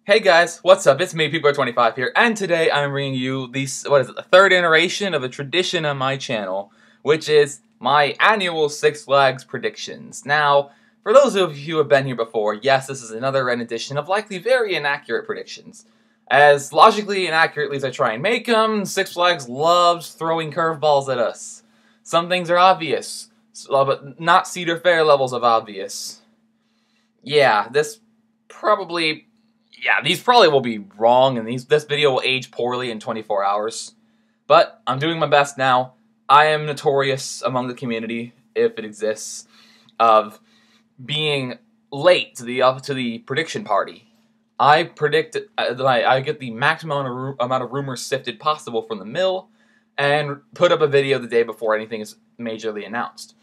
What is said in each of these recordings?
Hey guys, what's up? It's me, People25 here, and today I'm bringing you the third iteration of a tradition on my channel, which is my annual Six Flags predictions. Now, for those of you who have been here before, yes, this is another rendition of likely very inaccurate predictions. As logically inaccurately as I try and make them, Six Flags loves throwing curveballs at us. Some things are obvious, but not Cedar Fair levels of obvious. Yeah, these probably will be wrong, and this video will age poorly in 24 hours. But I'm doing my best now. I am notorious among the community, if it exists, of being late to the prediction party. I predict I get the maximum amount of rumors sifted possible from the mill, and put up a video the day before anything is majorly announced.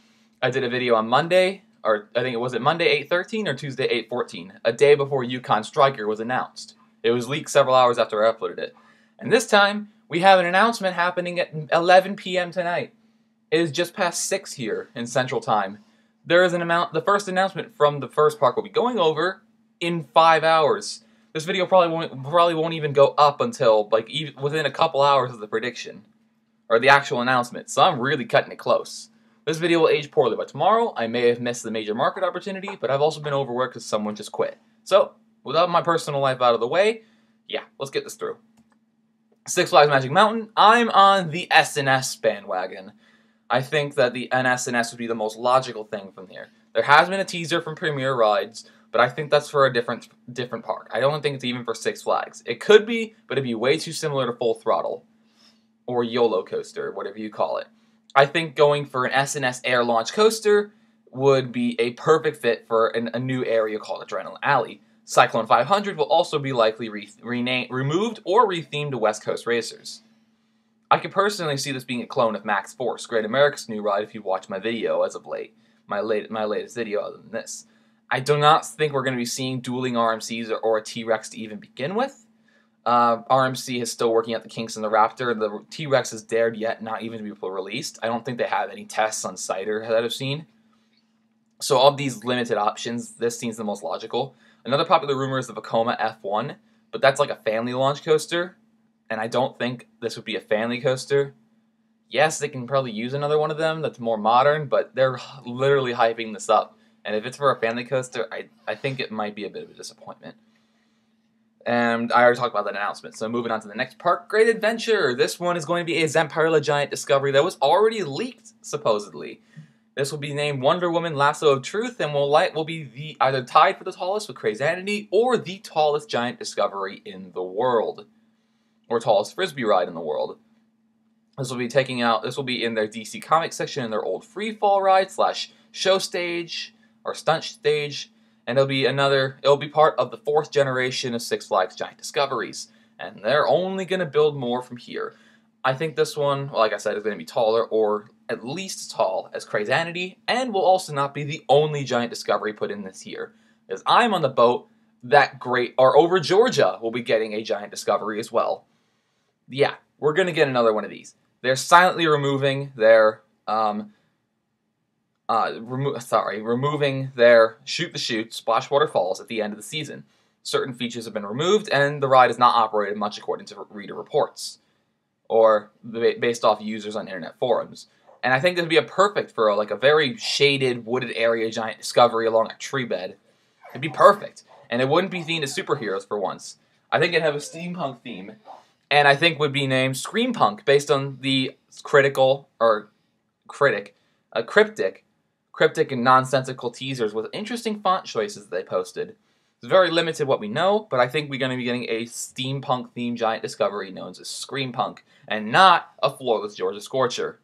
I did a video on Monday, or I think it was Monday 8/13 or Tuesday 8/14, a day before Yukon Striker was announced. It was leaked several hours after I uploaded it. And this time, we have an announcement happening at 11 p.m. tonight. It is just past 6 here in Central Time. There is the first announcement from the first park will be going over in 5 hours. This video probably won't even go up until even within a couple hours of the prediction, or the actual announcement, so I'm really cutting it close. This video will age poorly, but tomorrow I may have missed the major market opportunity, but I've also been overworked because someone just quit. So, without my personal life out of the way, yeah, let's get this through. Six Flags Magic Mountain, I'm on the S&S bandwagon. I think that the S&S would be the most logical thing from here. There has been a teaser from Premier Rides, but I think that's for a different park. I don't think it's even for Six Flags. It could be, but it'd be way too similar to Full Throttle, or YOLO Coaster, whatever you call it. I think going for an S&S air launch coaster would be a perfect fit for a new area called Adrenaline Alley. Cyclone 500 will also be likely removed or rethemed to West Coast racers. I could personally see this being a clone of Max Force, Great America's new ride, if you watch my video as of late. My latest video other than this. I do not think we're going to be seeing dueling RMCs or a T-Rex to even begin with. RMC is still working out the kinks in the Raptor. The T-Rex is dared yet not even to be released. I don't think they have any tests on Cider that I've seen. So of these limited options, this seems the most logical. Another popular rumor is the Vekoma F1, but that's like a family launch coaster, and I don't think this would be a family coaster. Yes, they can probably use another one of them that's more modern, but they're literally hyping this up. And if it's for a family coaster, I think it might be a bit of a disappointment. And I already talked about that announcement, so moving on to the next park, Great Adventure. This one is going to be a Zamperla Giant Discovery that was already leaked, supposedly. This will be named Wonder Woman Lasso of Truth, and will be either tied for the tallest with Crazanity, or the tallest giant discovery in the world, or tallest frisbee ride in the world. This will be in their DC Comics section in their old freefall ride / show stage or stunt stage. And it'll be part of the 4th generation of Six Flags Giant Discoveries. And they're only going to build more from here. I think this one, like I said, is going to be taller, or at least as tall as Crazanity, and will also not be the only Giant Discovery put in this year. As I'm on the boat that over Georgia will be getting a Giant Discovery as well. Yeah, we're going to get another one of these. They're silently removing their removing their Shoot the Chute Splash Waterfalls at the end of the season. Certain features have been removed, and the ride is not operated much according to reader reports, or based off users on internet forums. And I think this would be perfect for a very shaded, wooded area Giant Discovery along a tree bed. It'd be perfect, and it wouldn't be themed as superheroes for once. I think it'd have a steampunk theme, and I think would be named Screampunk based on the cryptic and nonsensical teasers with interesting font choices that they posted. It's very limited what we know, but I think we're going to be getting a steampunk-themed Giant Discovery known as Screampunk, and not a floorless Georgia Scorcher.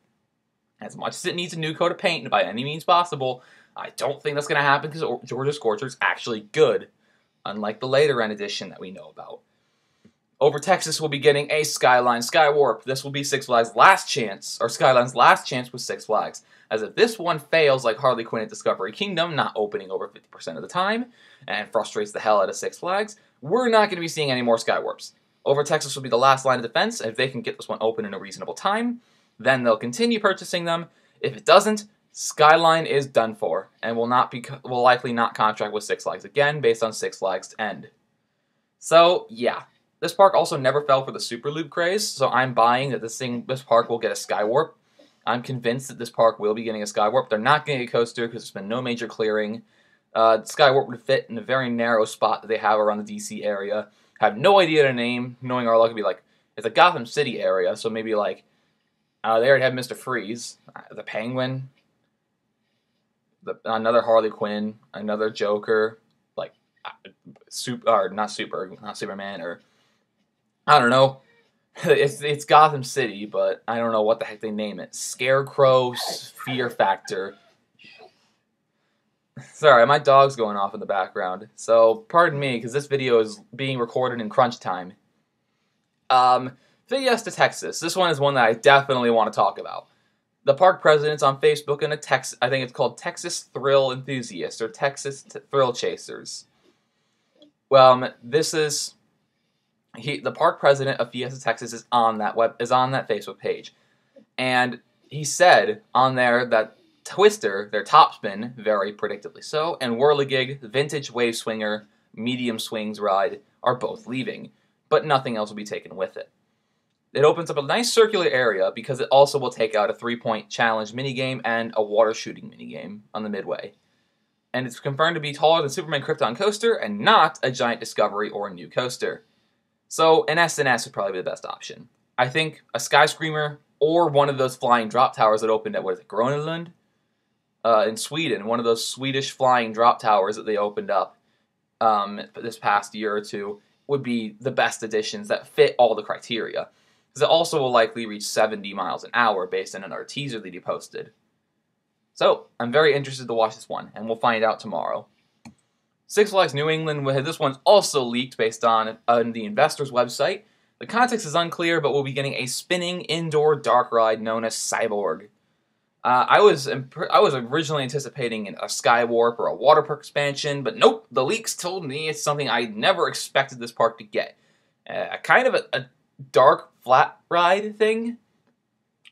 As much as it needs a new coat of paint by any means possible, I don't think that's going to happen because Georgia Scorcher is actually good, unlike the later end edition that we know about. Over Texas, we'll be getting a Skyline Skywarp. This will be Six Flags' last chance, or Skyline's last chance with Six Flags. As if this one fails like Harley Quinn at Discovery Kingdom, not opening over 50% of the time, and frustrates the hell out of Six Flags, we're not going to be seeing any more Skywarps. Over Texas will be the last line of defense, and if they can get this one open in a reasonable time, then they'll continue purchasing them. If it doesn't, Skyline is done for, and will likely not contract with Six Flags again based on Six Flags' end. So, yeah. This park also never fell for the Super Loop craze, so I'm buying that this park will get a Skywarp. I'm convinced that this park will be getting a Skywarp. They're not getting a coaster because there's been no major clearing. Skywarp would fit in a very narrow spot that they have around the DC area. Have no idea their name, knowing our luck would be like, it's a Gotham City area, so maybe like, they already have Mr. Freeze, the Penguin, another Harley Quinn, another Joker, like, not Superman, or I don't know. It's Gotham City, but I don't know what the heck they name it. Scarecrow, Fear Factor. Sorry, my dog's going off in the background, so pardon me, because this video is being recorded in crunch time. Fiesta, Texas. This one is one that I definitely want to talk about. The park president's on Facebook and I think it's called Texas Thrill Enthusiasts, or Texas Thrill Chasers. Well, this is... the park president of Fiesta, Texas is on that Facebook page, and he said on there that Twister, their topspin, very predictably so, and Whirligig, the vintage wave swinger, medium swings ride, are both leaving, but nothing else will be taken with it. It opens up a nice circular area because it also will take out a 3-point challenge minigame and a water shooting minigame on the midway. And it's confirmed to be taller than Superman Krypton Coaster and not a giant Discovery or a new coaster. So an S&S would probably be the best option. I think a Sky Screamer or one of those flying drop towers that opened at, what is it, Gronelund? In Sweden, one of those Swedish flying drop towers that they opened up this past year or two would be the best additions that fit all the criteria. Because it also will likely reach 70 miles an hour based on another teaser that he posted. So, I'm very interested to watch this one, and we'll find out tomorrow. Six Flags New England, this one's also leaked based on the investor's website. The context is unclear, but we'll be getting a spinning indoor dark ride known as Cyborg. I was originally anticipating a Skywarp or a water park expansion, but nope, the leaks told me it's something I never expected this park to get. Kind of a dark flat ride thing.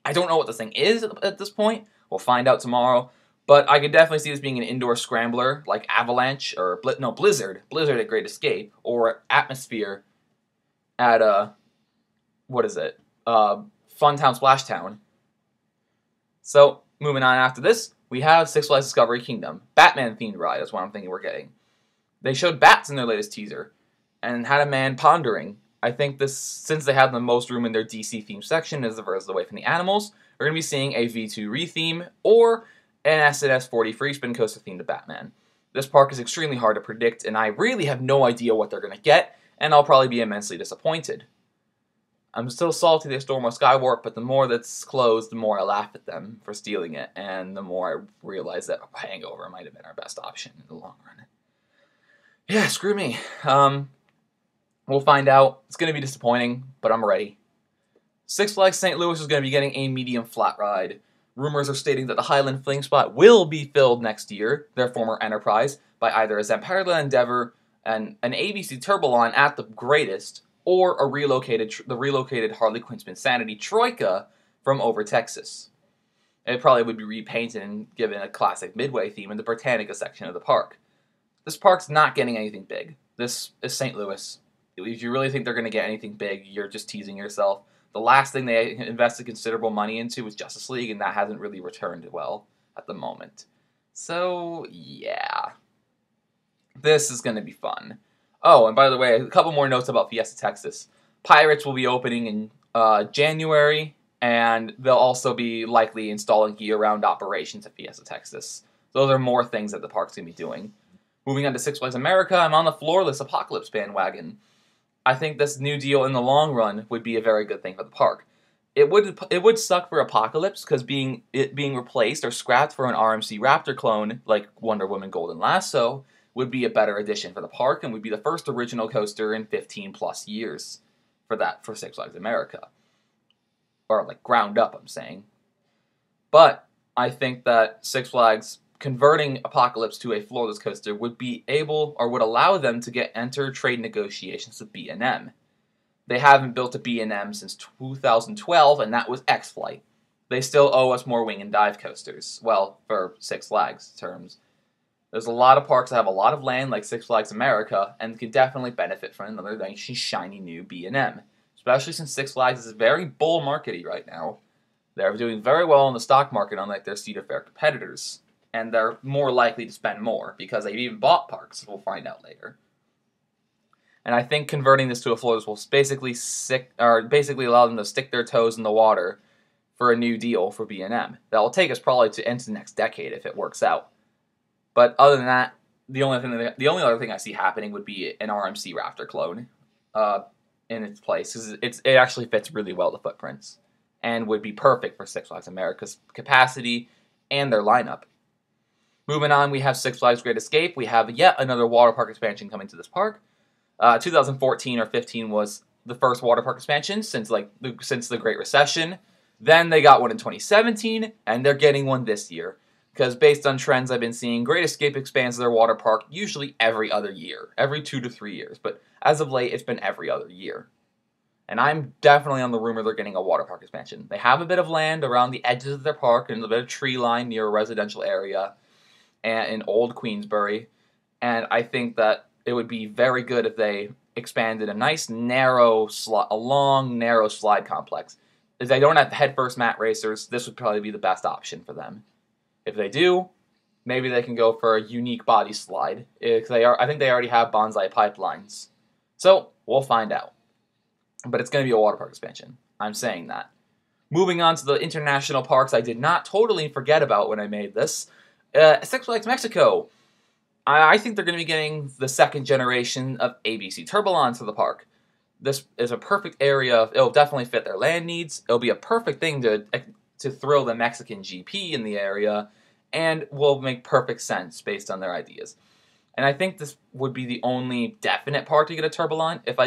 I don't know what this thing is at this point. We'll find out tomorrow. But I could definitely see this being an indoor scrambler like Avalanche or Blizzard at Great Escape, or Atmosphere at Funtown Splashtown. So, moving on after this, we have Six Flags Discovery Kingdom. Batman-themed ride is what I'm thinking we're getting. They showed bats in their latest teaser, and had a man pondering. I think this, since they have the most room in their DC-themed section as the furthest away from the animals, we're going to be seeing a V2 retheme, or an S&S 40 free spin coaster themed to Batman. This park is extremely hard to predict, and I really have no idea what they're going to get, and I'll probably be immensely disappointed. I'm still salty they stole my Skywarp, but the more that's closed, the more I laugh at them for stealing it, and the more I realize that Hangover might have been our best option in the long run. Yeah, screw me. We'll find out. It's going to be disappointing, but I'm ready. Six Flags St. Louis is going to be getting a medium flat ride. Rumors are stating that the Highland Fling Spot will be filled next year, their former enterprise, by either a Zamperla Endeavor and an ABC Tourbillion at the greatest, or the relocated Harley Quinn Spinsanity Troika from over Texas. It probably would be repainted and given a classic Midway theme in the Britannica section of the park. This park's not getting anything big. This is St. Louis. If you really think they're going to get anything big, you're just teasing yourself. The last thing they invested considerable money into was Justice League, and that hasn't really returned well at the moment. So, yeah. This is going to be fun. Oh, and by the way, a couple more notes about Fiesta, Texas. Pirates will be opening in January, and they'll also be likely installing year-round operations at Fiesta, Texas. Those are more things that the park's going to be doing. Moving on to Six Flags America, I'm on the floorless Apocalypse bandwagon. I think this new deal in the long run would be a very good thing for the park. It would suck for Apocalypse because being replaced or scrapped for an RMC Raptor clone like Wonder Woman Golden Lasso would be a better addition for the park and would be the first original coaster in 15 plus years for Six Flags America. Or like ground up, I'm saying. But I think that Six Flags converting Apocalypse to a floorless coaster would allow them to enter trade negotiations with B&M. They haven't built a B&M since 2012, and that was X-Flight. They still owe us more wing and dive coasters. Well, for Six Flags terms. There's a lot of parks that have a lot of land, like Six Flags America, and could definitely benefit from another nice, shiny new B&M. Especially since Six Flags is very bull markety right now. They're doing very well in the stock market, unlike their Cedar Fair competitors. And they're more likely to spend more, because they've even bought parks, we'll find out later. And I think converting this to a floaters will basically allow them to stick their toes in the water for a new deal for B&M. That will take us probably to into the next decade if it works out. But other than that, the only other thing I see happening would be an RMC Raptor clone in its place, because it actually fits really well the footprints and would be perfect for Six Flags America's capacity and their lineup. Moving on, we have Six Flags Great Escape. We have yet another water park expansion coming to this park. 2014 or 15 was the first water park expansion since the Great Recession. Then they got one in 2017, and they're getting one this year. Because based on trends I've been seeing, Great Escape expands their water park usually every other year, every 2 to 3 years. But as of late, it's been every other year. And I'm definitely on the rumor they're getting a water park expansion. They have a bit of land around the edges of their park and a bit of tree line near a residential area and in Old Queensbury. And I think that it would be very good if they expanded a nice long, narrow slide complex. If they don't have head-first mat racers, this would probably be the best option for them. If they do, maybe they can go for a unique body slide. I think they already have bonsai pipelines. So, we'll find out. But it's going to be a water park expansion. I'm saying that. Moving on to the international parks I did not totally forget about when I made this. Six Flags Mexico. I think they're going to be getting the second generation of ABC Tourbillions to the park. This is a perfect area. It'll definitely fit their land needs. It'll be a perfect thing to thrill the Mexican GP in the area, and will make perfect sense based on their ideas. And I think this would be the only definite park to get a Tourbillion. If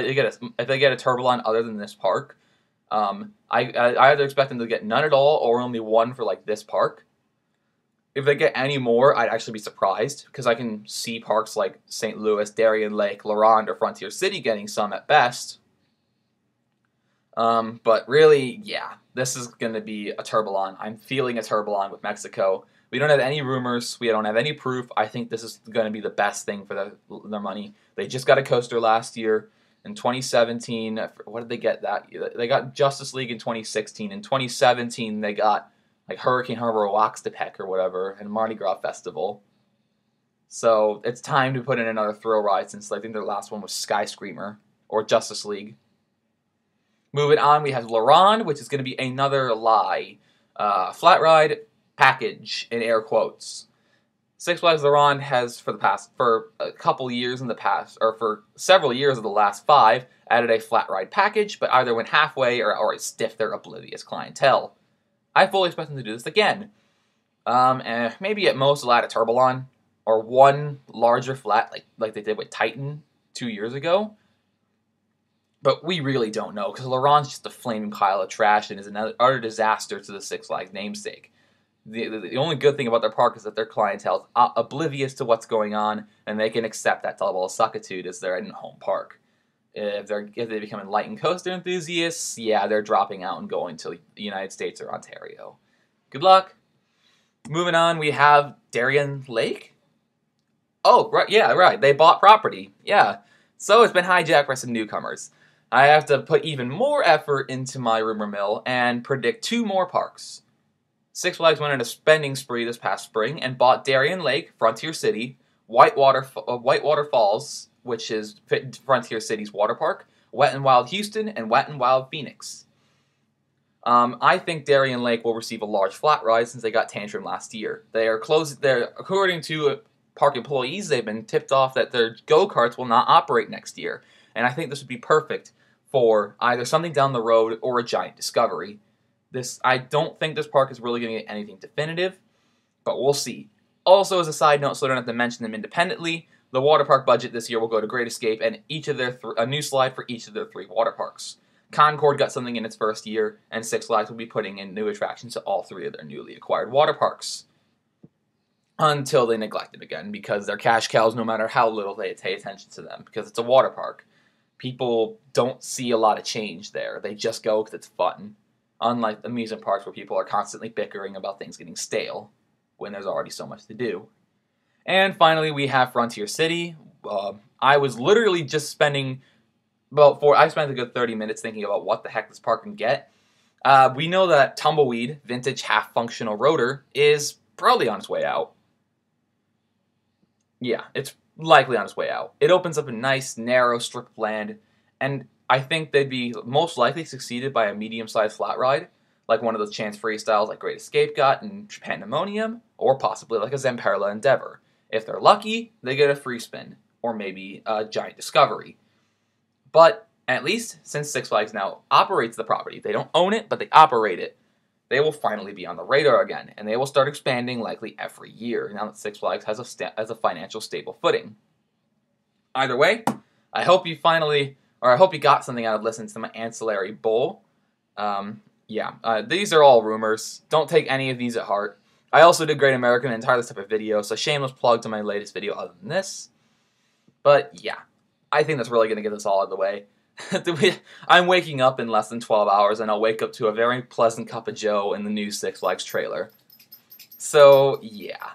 they get a Tourbillion other than this park, I either expect them to get none at all or only one for this park. If they get any more, I'd actually be surprised, because I can see parks like St. Louis, Darien Lake, La Ronde, or Frontier City getting some at best. But really, yeah, this is going to be a Tourbillion. I'm feeling a Tourbillion with Mexico. We don't have any rumors. We don't have any proof. I think this is going to be the best thing for their money. They just got a coaster last year. In 2017, what did they get that year? They got Justice League in 2016. In 2017, they got Hurricane Harbor or Oaxtepec or whatever, and Mardi Gras Festival. So it's time to put in another thrill ride, since I think their last one was Sky Screamer or Justice League. Moving on, we have La Ronde, which is going to be another flat ride package in air quotes. Six Flags La Ronde has for several years of the last 5 added a flat ride package, but either went halfway or stiffed their oblivious clientele. I fully expect them to do this again. And maybe at most they'll add a Tourbillion or one larger flat like they did with Titan 2 years ago. But we really don't know, because La Ronde's just a flaming pile of trash and is another utter disaster to the Six Flags namesake. The only good thing about their park is that their clientele is oblivious to what's going on, and they can accept that level of suckitude as their in-home park. If they become enlightened coaster enthusiasts, yeah, they're dropping out and going to the United States or Ontario. Good luck. Moving on, we have Darien Lake. Oh, right, yeah, right. They bought property. Yeah. So it's been hijacked by some newcomers. I have to put even more effort into my rumor mill and predict 2 more parks. Six Flags went on a spending spree this past spring and bought Darien Lake, Frontier City, Whitewater Falls, which is Frontier City's water park, Wet n Wild Houston, and Wet n Wild Phoenix. I think Darien Lake will receive a large flat ride since they got Tantrum last year. According to park employees, they've been tipped off that their go-karts will not operate next year. And I think this would be perfect for either something down the road or a giant discovery. I don't think this park is really going to get anything definitive, but we'll see. Also, as a side note, so I don't have to mention them independently, the water park budget this year will go to Great Escape and a new slide for each of their 3 water parks. Concord got something in its first year, and Six Flags will be putting in new attractions to all 3 of their newly acquired water parks. Until they neglect it again, because they're cash cows no matter how little they pay attention to them, because it's a water park. People don't see a lot of change there. They just go because it's fun. Unlike amusement parks where people are constantly bickering about things getting stale when there's already so much to do. And finally, we have Frontier City. I was literally just spending I spent a good 30 minutes thinking about what the heck this park can get. We know that Tumbleweed, vintage half-functional rotor, is probably on its way out. Yeah, it's likely on its way out. It opens up a nice, narrow strip of land, and I think they'd be most likely succeeded by a medium-sized flat ride, like one of those Chance Freestyles like Great Escape got in Pandemonium, or possibly like a Zamperla Endeavor. If they're lucky, they get a free spin, or maybe a Giant Discovery. But at least, since Six Flags now operates the property, they don't own it, but they operate it, they will finally be on the radar again, and they will start expanding likely every year, now that Six Flags has a financial stable footing. Either way, I hope you got something out of listening to my ancillary bull. These are all rumors. Don't take any of these at heart. I also did Great American and entirely separate video, so shameless plug to my latest video other than this. But yeah, I think that's really going to get us all out of the way. I'm waking up in less than 12 hours, and I'll wake up to a very pleasant cup of joe in the new Six Flags trailer. So, yeah.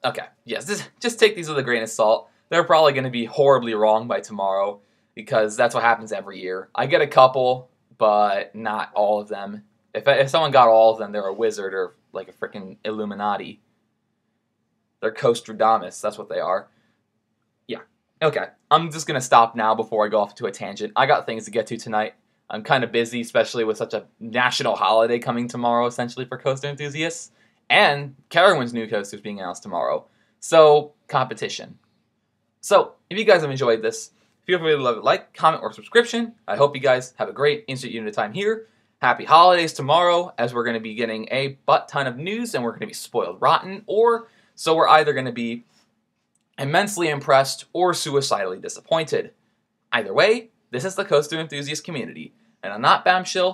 Okay, yes, just take these with a grain of salt. They're probably going to be horribly wrong by tomorrow, because that's what happens every year. I get a couple, but not all of them. If someone got all of them, they're a wizard or like a freaking Illuminati. They're Costradamus, that's what they are. Yeah, okay. I'm just going to stop now before I go off to a tangent. I got things to get to tonight. I'm kind of busy, especially with such a national holiday coming tomorrow, essentially, for coaster enthusiasts. And Carowinds' new coaster is being announced tomorrow. So, competition. So, if you guys have enjoyed this, feel free to leave a like, comment, or subscription. I hope you guys have a great insert unit of time here. Happy holidays tomorrow, as we're going to be getting a butt ton of news, and we're going to be spoiled rotten, so we're either going to be immensely impressed or suicidally disappointed. Either way, this is the coaster enthusiast community, and on that bombshell,